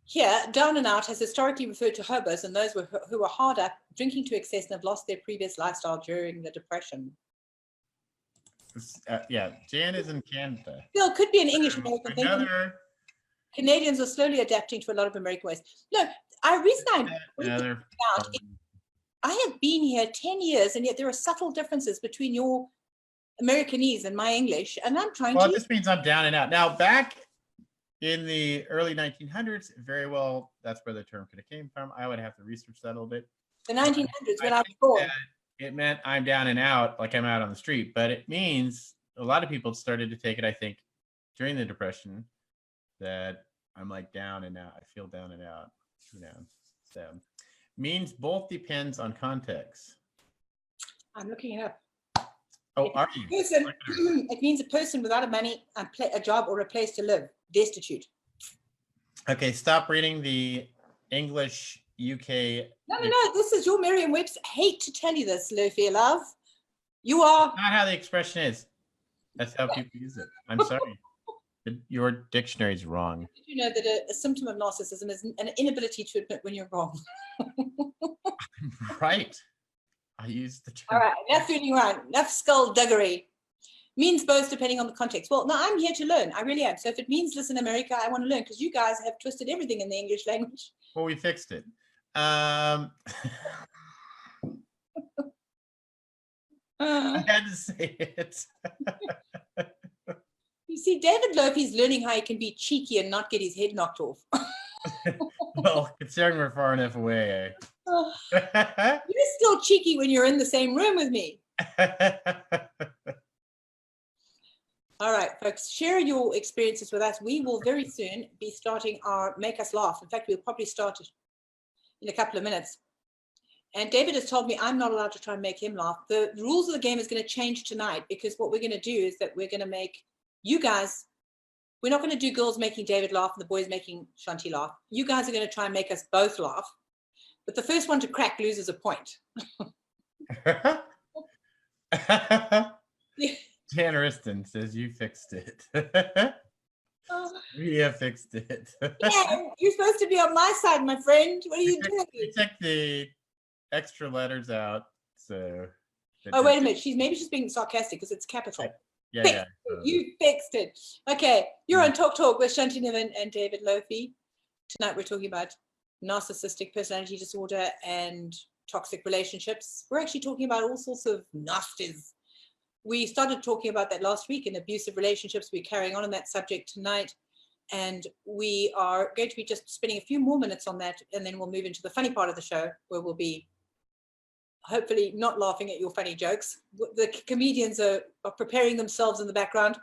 Here, down and out has historically referred to hobos and those who are hard up, drinking to excess, and have lost their previous lifestyle during the Depression. Yeah, Jan is in Canada. Still, could be an English American thing. Canadians are slowly adapting to a lot of American ways. No, I have been here 10 years, and yet there are subtle differences between your Americanese and my English, and I'm trying to. Well, this means I'm down and out. Now, back in the early 1900s, very well, that's where the term could have came from. I would have to research that a little bit. The 1900s, when I was born. It meant I'm down and out, like I'm out on the street, but it means a lot of people started to take it, I think, during the Depression, that I'm like down and out. I feel down and out, So means both depends on context. I'm looking it up. Oh, are you? It means a person without a job or a place to live, destitute. Okay, stop reading the English UK. No. This is your Merriam-Webster. I hate to tell you this, Lofi, love. You are. Not how the expression is. That's how people use it. I'm sorry. Your dictionary is wrong. Did you know that a symptom of narcissism is an inability to admit when you're wrong? Right. I use the term. All right, enough fooling around, enough skullduggery. Means both depending on the context. Well, no, I'm here to learn. I really am. So if it means listen, America, I want to learn, because you guys have twisted everything in the English language. Well, we fixed it. Uh, I had to say it. You see, David Lofi's learning how he can be cheeky and not get his head knocked off. Well, considering we're far enough away, You're still cheeky when you're in the same room with me. All right, folks, share your experiences with us. We will very soon be starting our Make Us Laugh. In fact, we'll probably start it in a couple of minutes. And David has told me I'm not allowed to try and make him laugh. The rules of the game is going to change tonight, because what we're going to do is that we're going to make you guys, we're not going to do girls making David laugh and the boys making Shanti laugh. You guys are going to try and make us both laugh. But the first one to crack loses a point. Jan Riston says you fixed it. We have fixed it. Yeah, you're supposed to be on my side, my friend. What are you doing? We took the extra letters out, so. Oh, wait a minute. Maybe she's being sarcastic because it's capital. Yeah. You fixed it. Okay, you're on Talk with Shanti Niven and David Lofi. Tonight we're talking about narcissistic personality disorder and toxic relationships. We're actually talking about all sorts of nasties. We started talking about that last week in abusive relationships. We're carrying on that subject tonight. And we are going to be just spending a few more minutes on that, and then we'll move into the funny part of the show, where we'll be hopefully not laughing at your funny jokes. The comedians are preparing themselves in the background.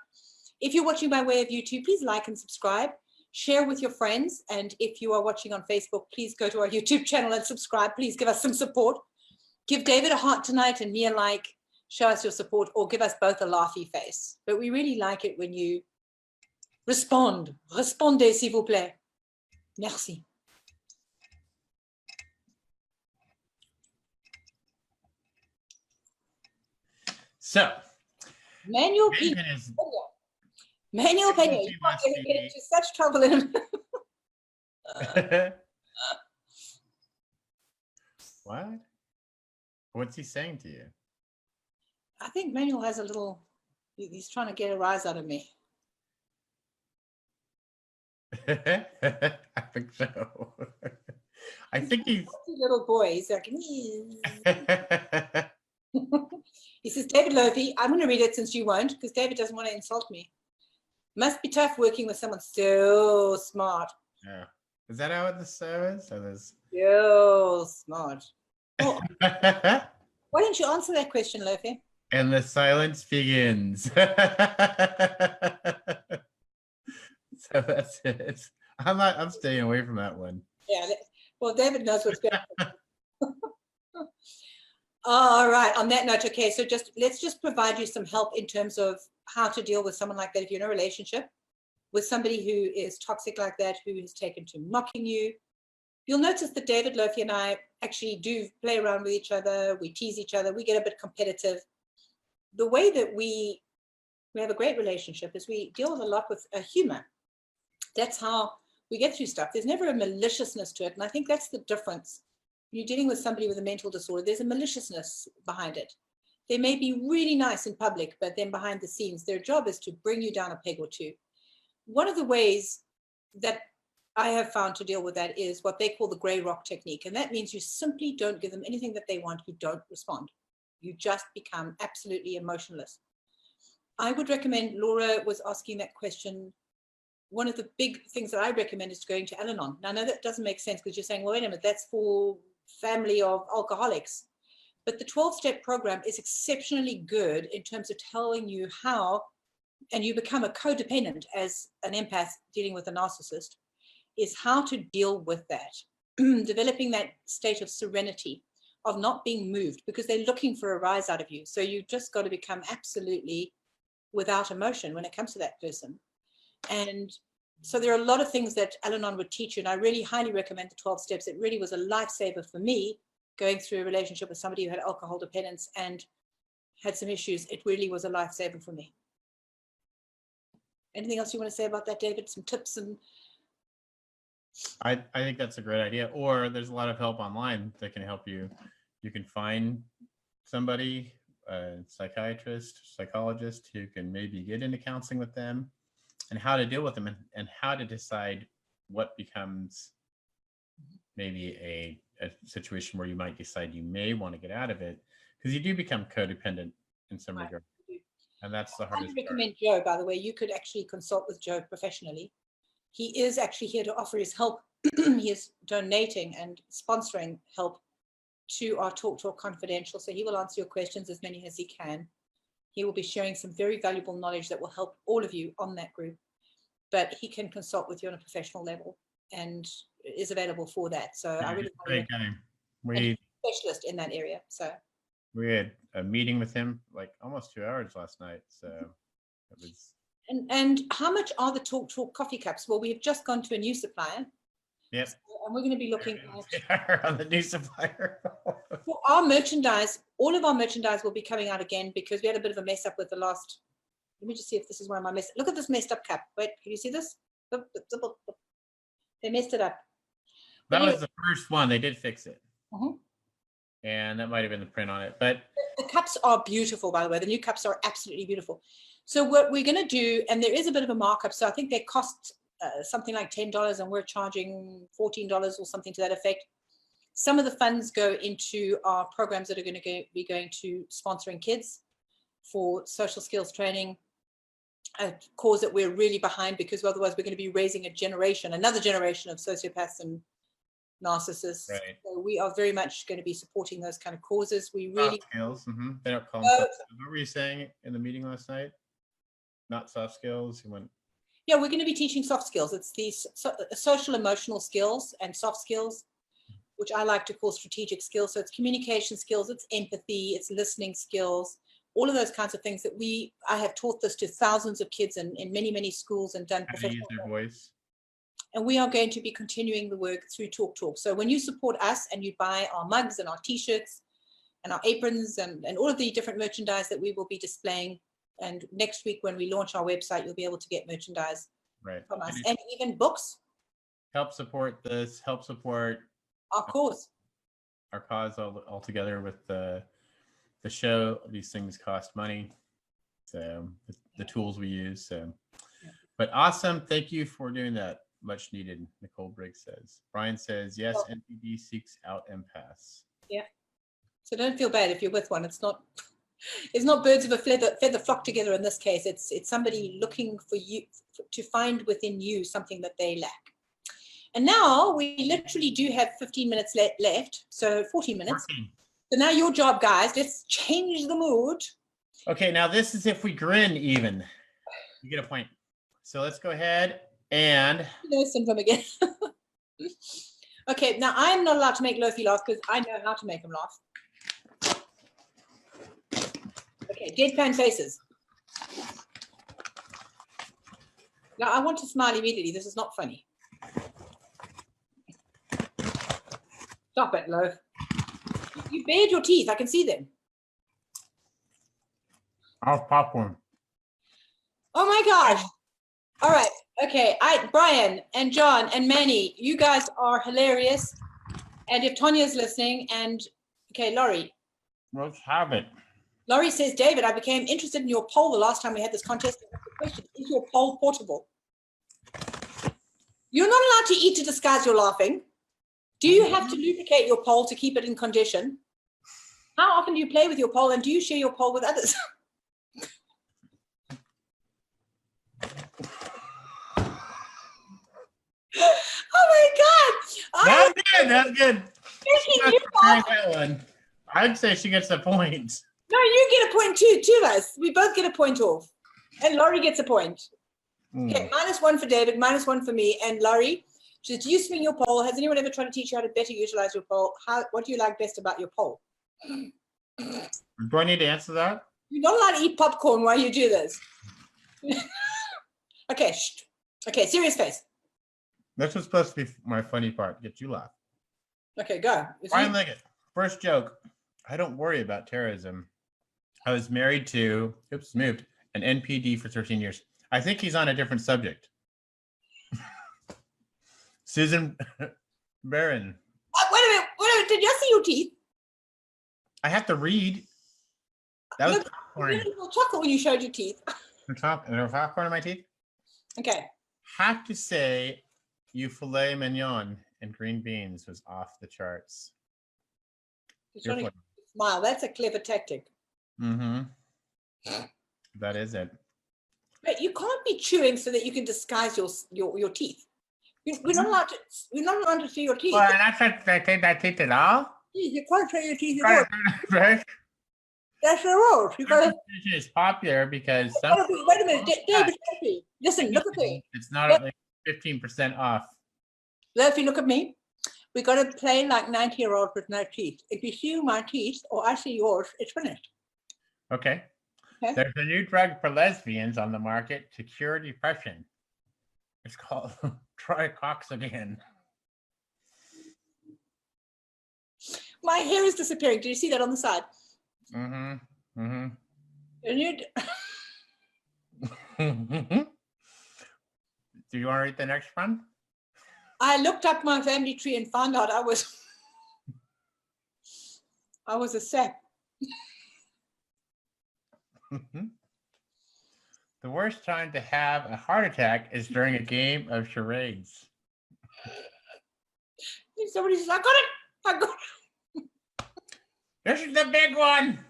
If you're watching by way of YouTube, please like and subscribe. Share with your friends. And if you are watching on Facebook, please go to our YouTube channel and subscribe. Please give us some support. Give David a heart tonight and me a like. Show us your support, or give us both a laughy face. But we really like it when you respond. Répondez, s'il vous plaît. Merci. So, Manuel P. David is Manuel Peña, you wants are to get be- into such trouble in what? What's he saying to you? I think Manuel has a little, he's trying to get a rise out of me. I think so. I think he's. Little boy, he's like, he says, David Lofi, I'm going to read it since you won't, because David doesn't want to insult me. Must be tough working with someone so smart. Yeah. Is that how the show is? So there's. So smart. Well, why don't you answer that question, Lofi? And the silence begins. So that's it. I'm staying away from that one. Yeah, well, David knows what's going on. All right, on that note, okay, so let's just provide you some help in terms of how to deal with someone like that if you're in a relationship with somebody who is toxic like that, who has taken to mocking you. You'll notice that David, Lofi, and I actually do play around with each other. We tease each other. We get a bit competitive. The way that we have a great relationship is we deal with a lot with humor. That's how we get through stuff. There's never a maliciousness to it. And I think that's the difference. When you're dealing with somebody with a mental disorder, there's a maliciousness behind it. They may be really nice in public, but then behind the scenes, their job is to bring you down a peg or two. One of the ways that I have found to deal with that is what they call the gray rock technique. And that means you simply don't give them anything that they want. You don't respond. You just become absolutely emotionless. I would recommend, Laura was asking that question. One of the big things that I recommend is going to Al-Anon. Now, I know that doesn't make sense because you're saying, well, wait a minute, that's for family of alcoholics. But the 12-step program is exceptionally good in terms of telling you how, and you become a codependent as an empath dealing with a narcissist, is how to deal with that. Developing that state of serenity, of not being moved, because they're looking for a rise out of you. So you just got to become absolutely without emotion when it comes to that person. And so there are a lot of things that Al-Anon would teach you, and I really highly recommend the 12 steps. It really was a lifesaver for me going through a relationship with somebody who had alcohol dependence and had some issues. It really was a lifesaver for me. Anything else you want to say about that, David? Some tips? And I think that's a great idea. Or there's a lot of help online that can help you. You can find somebody, a psychiatrist, psychologist, who can maybe get into counseling with them, and how to deal with them, and how to decide what becomes maybe a situation where you might decide you may want to get out of it, because you do become codependent in some regard. And that's the hardest I recommend Joe, by the way. You could actually consult with Joe professionally. He is actually here to offer his help. He is donating and sponsoring help to our Talk Confidential. So he will answer your questions, as many as he can. He will be sharing some very valuable knowledge that will help all of you on that group. But he can consult with you on a professional level and is available for that. So I really great guy. We specialist in that area. So we had a meeting with him like almost 2 hours last night. So it was. And how much are the Talk coffee cups? Well, we've just gone to a new supplier. Yep. So, and we're going to be looking at on the new supplier. for our merchandise. All of our merchandise will be coming out again because we had a bit of a mess up with the last. Let me just see if this is one of my mess. Look at this messed up cup. Wait, can you see this? They messed it up. That was the first one. They did fix it. Mhm. And that might have been the print on it. But the cups are beautiful, by the way. The new cups are absolutely beautiful. So what we're going to do, and there is a bit of a markup. So I think they cost something like $10 and we're charging $14 or something to that effect. Some of the funds go into our programs that are going to be going to sponsoring kids for social skills training, a cause that we're really behind, because otherwise we're going to be raising another generation of sociopaths and narcissists. Right. So we are very much going to be supporting those kind of causes. We really Soft skills. They don't call them soft skills. What were you saying in the meeting last night? Not soft skills. You went. Yeah, we're going to be teaching soft skills. It's these social emotional skills and soft skills, which I like to call strategic skills. So it's communication skills, it's empathy, it's listening skills, all of those kinds of things that I have taught this to thousands of kids in many, many schools and done How to use professional their work. voice. And we are going to be continuing the work through Talk Talk. So when you support us and you buy our mugs and our t-shirts and our aprons and all of the different merchandise that we will be displaying, and next week when we launch our website, you'll be able to get merchandise from us, and even books. Help support this. Help support our cause. Our cause all together with the show. These things cost money, so the tools we use. So, but awesome. Thank you for doing that. Much needed. Nicole Briggs says. Brian says yes. NPD seeks out empaths. Yeah. So don't feel bad if you're with one. It's not birds of a feather flock together in this case. It's somebody looking for you to find within you something that they lack. And now we literally do have 15 minutes left, so 40 minutes. So now your job, guys. Let's change the mood. Okay, now this is if we grin even. You get a point. So let's go ahead and... syndrome again. Okay, now I'm not allowed to make Lofi laugh because I know how to make him laugh. Okay, deadpan faces. Now I want to smile immediately. This is not funny. Stop it, Loaf. You bared your teeth. I can see them. I'll popcorn. Oh my gosh. All right. Okay. Brian and John and Manny, you guys are hilarious. And if Tanya's listening, and okay, Laurie. Let's have it. Laurie says, David, I became interested in your poll the last time we had this contest. The question, is your poll portable? You're not allowed to eat to disguise your laughing. Do you have to lubricate your pole to keep it in condition? How often do you play with your pole, and do you share your pole with others? Oh my God! That's good. That's good. That one. I'd say she gets a point. No, you get a point too. Two of us. We both get a point off. And Laurie gets a point. Okay, -1 for David, -1 for me. And Laurie, she says, do you swing your pole? Has anyone ever tried to teach you how to better utilize your pole? What do you like best about your pole? Do I need to answer that? You're not allowed to eat popcorn while you do this. Okay, okay, serious face. This was supposed to be my funny part. Get you laugh. Okay, go. Brian Liggett, first joke. I don't worry about terrorism. I was married to, moved, an NPD for 13 years. I think he's on a different subject. Susan Barron. Wait a minute. Did you see your teeth? I have to read. That was popcorn. You little chocolate when you showed your teeth. There was popcorn in my teeth? Okay. Have to say, you filet mignon and green beans was off the charts. Smile. That's a clever tactic. Mm-hmm. That is it. But you can't be chewing so that you can disguise your teeth. We're not allowed to. We're not allowed to see your teeth. Well, that's not that teeth at all. You can't show your teeth at all. That's the rules. You gotta. It's popular because Wait a minute, David. Listen, look at me. It's not like 15% off. If you look at me, we got to play like 90-year-olds with no teeth. If you see my teeth or I see yours, it's finished. Okay. There's a new drug for lesbians on the market to cure depression. It's called tricoxidine. My hair is disappearing. Did you see that on the side? Mm-hmm. Mm-hmm. Do you want to read the next one? I looked up my family tree and found out I was a sap. The worst time to have a heart attack is during a game of charades. Somebody says, I got it. This is the big one.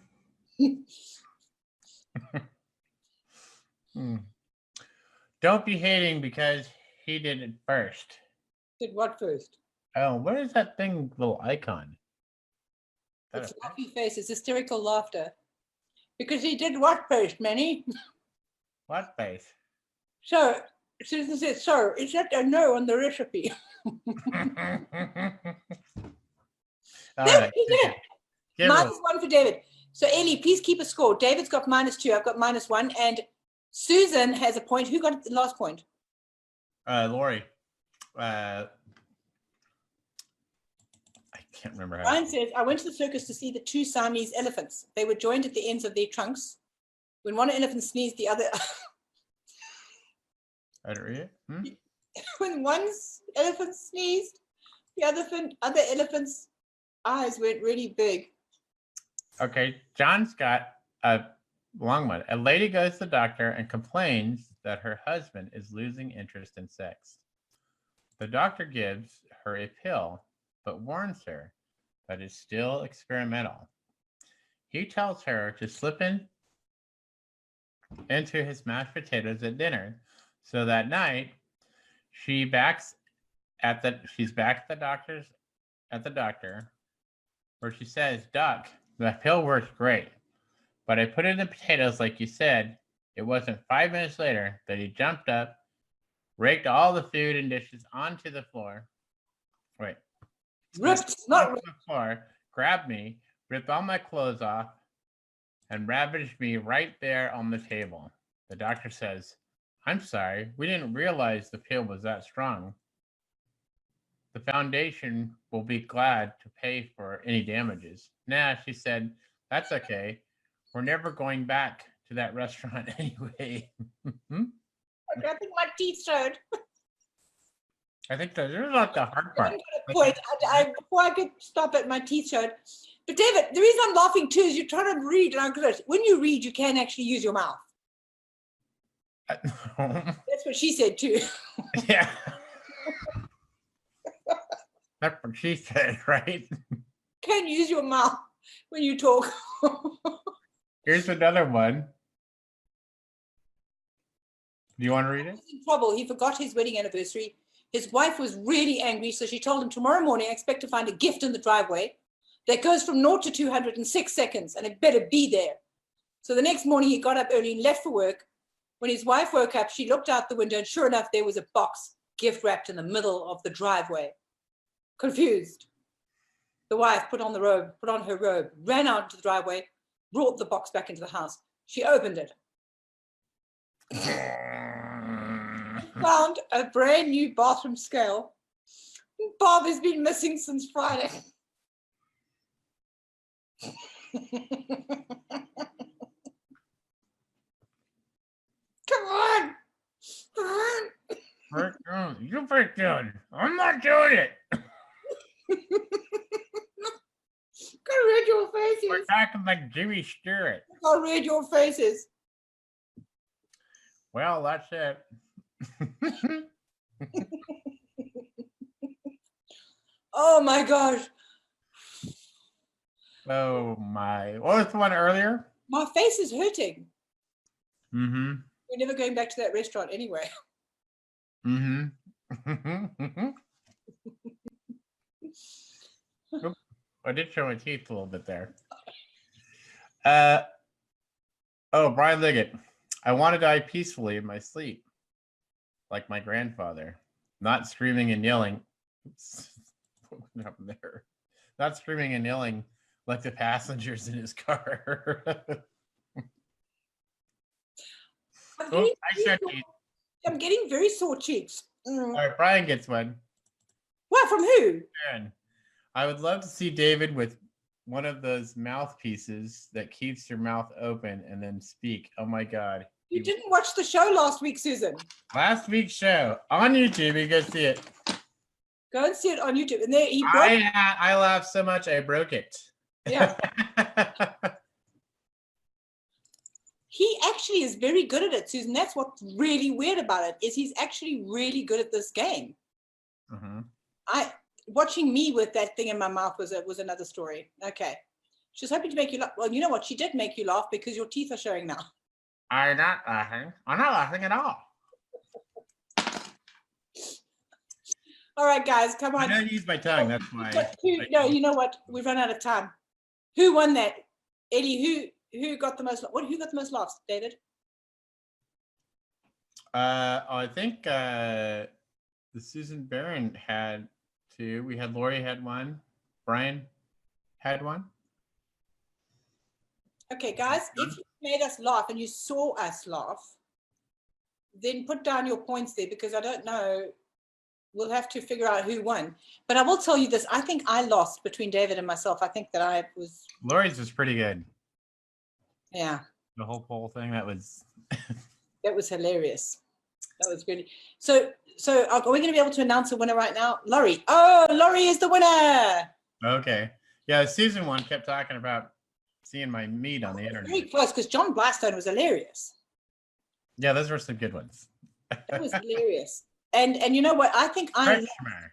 Don't be hating because he did it first. Did what first? Oh, what is that thing, little icon? It's laughy faces, hysterical laughter. Because he did what first, Manny? What face? So, Susan said, so, is that a no on the recipe? All There, right. he did. Give her- -1 for David. So Ellie, please keep a score. David's got -2. I've got -1. And Susan has a point. Who got the last point? Lori. I can't remember how. Brian says, I went to the circus to see the two Siamese elephants. They were joined at the ends of their trunks. When one elephant sneezed, the other... I don't read it. When one elephant sneezed, the other elephant's eyes went really big. Okay, John's got a long one. A lady goes to the doctor and complains that her husband is losing interest in sex. The doctor gives her a pill, but warns her that it's still experimental. He tells her to slip into his mashed potatoes at dinner. So that night, she's back at the doctor, where she says, "Doc, the pill works great, but I put it in the potatoes like you said." It wasn't 5 minutes later that he jumped up, raked all the food and dishes onto the floor. Wait. Ripped, not Onto the floor, grabbed me, ripped all my clothes off, and ravaged me right there on the table. The doctor says, "I'm sorry, we didn't realize the pill was that strong. The foundation will be glad to pay for any damages." Nah, she said, "That's okay. We're never going back to that restaurant anyway." I'm grabbing my teeth showed. I think that's not the hard part. Point. Before I could stop it, my teeth showed. But David, the reason I'm laughing too is you're trying to read, and I'm good. When you read, you can actually use your mouth. That's what she said too. Yeah. That's what she said, right? Can use your mouth when you talk. Here's another one. Do you want to read it? He was in trouble. He forgot his wedding anniversary. His wife was really angry, so she told him, tomorrow morning I expect to find a gift in the driveway that goes from 0 to 200 in 6 seconds, and it better be there. So the next morning he got up early and left for work. When his wife woke up, she looked out the window, and sure enough, there was a box gift wrapped in the middle of the driveway. Confused, the wife put on her robe, ran out into the driveway, brought the box back into the house. She opened it, found a brand new bathroom scale. Bob has been missing since Friday. Come on. You break down. I'm not doing it. Go read your faces. We're talking like Jimmy Stewart. Go read your faces. Well, that's it. Oh my gosh. Oh my. What was the one earlier? My face is hurting. Mm-hmm. We're never going back to that restaurant anyway. Mm-hmm. Oop, I did show my teeth a little bit there. Oh, Brian Liggett. I want to die peacefully in my sleep, like my grandfather, not screaming and yelling. Oops, what happened there? Not screaming and yelling like the passengers in his car. I'm getting very sore cheeks. All right, Brian gets one. What, from who? Aaron, I would love to see David with one of those mouthpieces that keeps your mouth open and then speak. Oh my God. You didn't watch the show last week, Susan. Last week's show on YouTube, you can see it. Go and see it on YouTube. And there he broke. I laughed so much I broke it. Yeah. He actually is very good at it, Susan. That's what's really weird about it, is he's actually really good at this game. Mm-hmm. Watching me with that thing in my mouth was another story. Okay. She's hoping to make you laugh. Well, you know what? She did make you laugh because your teeth are showing now. I'm not laughing. I'm not laughing at all. All right, guys, come I on. don't use my tongue. That's why. No, you know what? We've run out of time. Who won that? Ellie, who got the most? Who got the most laughs? David? I think the Susan Barron had 2. We had Lori had 1. Brian had 1. Okay, guys, if you made us laugh and you saw us laugh, then put down your points there, because I don't know. We'll have to figure out who won. But I will tell you this. I think I lost between David and myself. I think that I was. Lori's was pretty good. Yeah. The whole poll thing, that was. That was hilarious. That was really. So are we going to be able to announce a winner right now? Laurie. Oh, Laurie is the winner. Okay. Yeah, Susan one kept talking about seeing my meat on the Very internet. close, because John Blystone was hilarious. Yeah, those were some good ones. That was hilarious. And you know what? I think I. Kretschmer.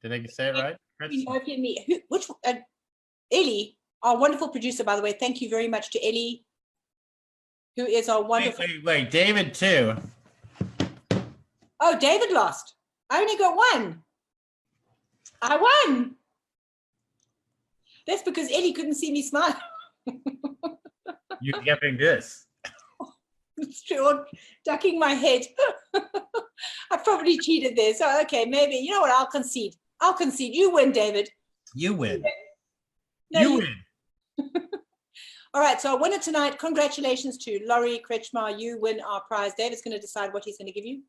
Did I say it right? Which Ellie, our wonderful producer, by the way. Thank you very much to Ellie, who is our wonderful. Wait, David too. Oh, David lost. I only got 1. I won. That's because Ellie couldn't see me smile. You kept doing this. It's true. I'm ducking my head. I probably cheated there. So, okay, maybe. You know what? I'll concede. You win, David. You win. No, you win. All right. So, our winner tonight, congratulations to Laurie Kretschmer. You win our prize. David's going to decide what he's going to give you.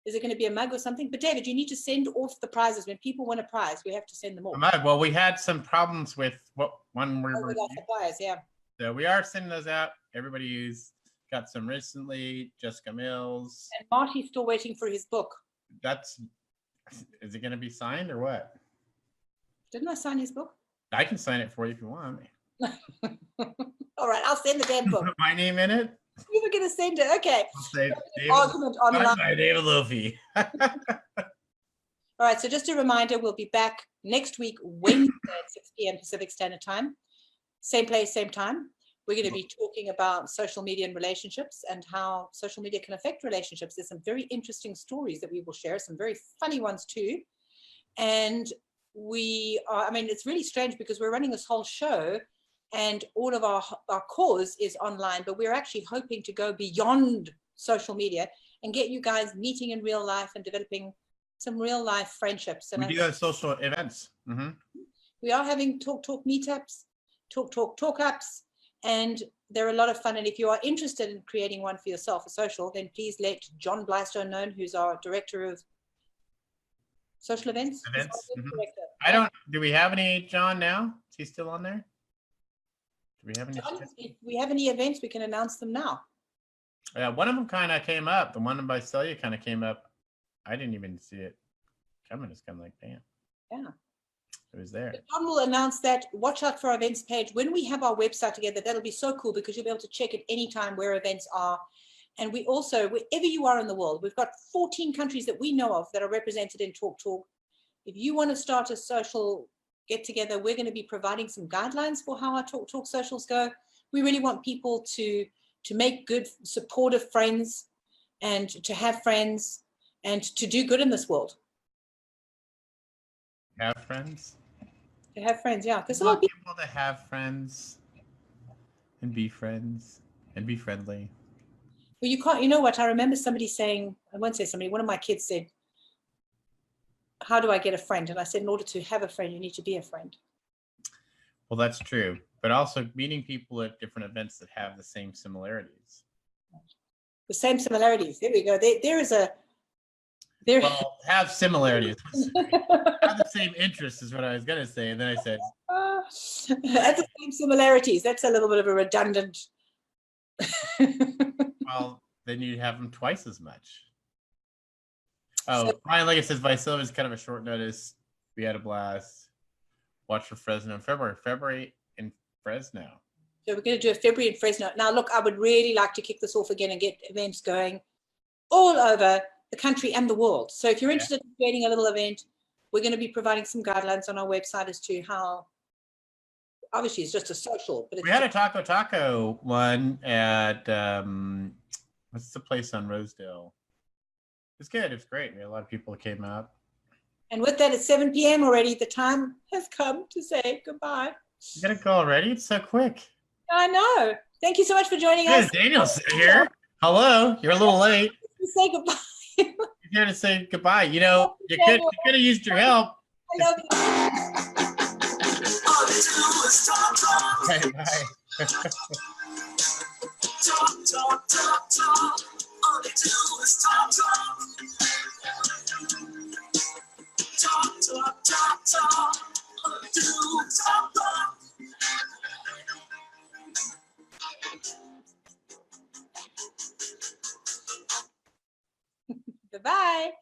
Is it going to be a mug or something? But, David, you need to send off the prizes. When people win a prize, we have to send them off. A mug. Well, we had some problems with what one we were. With our suppliers, yeah. So we are sending those out. Everybody who's got some recently, Jessica Mills. And Marty's still waiting for his book. Is it going to be signed or what? Didn't I sign his book? I can sign it for you if you want. All right, I'll send the damn book. Put my name in it. You were going to send it. Okay. I'll say Argument online. by David Lofi. All right, so just a reminder, we'll be back next week, Wednesday at 6 p.m. Pacific Standard Time. Same place, same time. We're going to be talking about social media and relationships and how social media can affect relationships. There's some very interesting stories that we will share, some very funny ones too. And it's really strange because we're running this whole show and all of our cause is online, but we're actually hoping to go beyond social media and get you guys meeting in real life and developing some real life friendships. And we do have social events. Mm-hmm. We are having talk meetups, talk ups, and they're a lot of fun. And if you are interested in creating one for yourself, a social, then please let John Blystone know, who's our director of social events. Mm-hmm. Do we have any John now? Is he still on there? Do we have any? John, if we have any events, we can announce them now. Yeah, one of them kind of came up. The one in Visalia kind of came up. I didn't even see it coming. It's kind of like, damn. Yeah. It was there. John will announce that. Watch out for our events page. When we have our website together, that'll be so cool because you'll be able to check at any time where events are. And we also, wherever you are in the world, we've got 14 countries that we know of that are represented in Talk. If you want to start a social get together, we're going to be providing some guidelines for how our Talk socials go. We really want people to make good, supportive friends and to have friends and to do good in this world. Have friends? To have friends, yeah. There's a lot lot of people to have friends and be friends and be friendly. Well, you can't, you know what? I remember somebody saying, I won't say somebody, one of my kids said, how do I get a friend? And I said, in order to have a friend, you need to be a friend. Well, that's true. But also meeting people at different events that have the same similarities. The same similarities. There we go. Well, have similarities. Have the same interests is what I was going to say. And then I said. Have the same similarities. That's a little bit of a redundant. Well, then you'd have them twice as much. Oh, Brian Leggett says Visalia is kind of a short notice. We had a blast. Watch for Fresno in February. February in Fresno. So we're going to do a February in Fresno. Now, look, I would really like to kick this off again and get events going all over the country and the world. So if you're interested in creating a little event, we're going to be providing some guidelines on our website as to how, obviously it's just a social. But we had a taco one at, what's the place on Rosedale? It's good. It's great. We had a lot of people that came out. And with that, it's 7 p.m. already. The time has come to say goodbye. You gotta go already? It's so quick. I know. Thank you so much for joining Hey, us. Daniel's here. Hello. You're a little late. Say goodbye. You're here to say goodbye. You know, you could have used your help. I love you. All they do is talk, talk. Bye bye. Talk, talk, talk, talk. All they do is talk, talk. Talk, talk, talk, talk. All they do is talk, talk. Goodbye.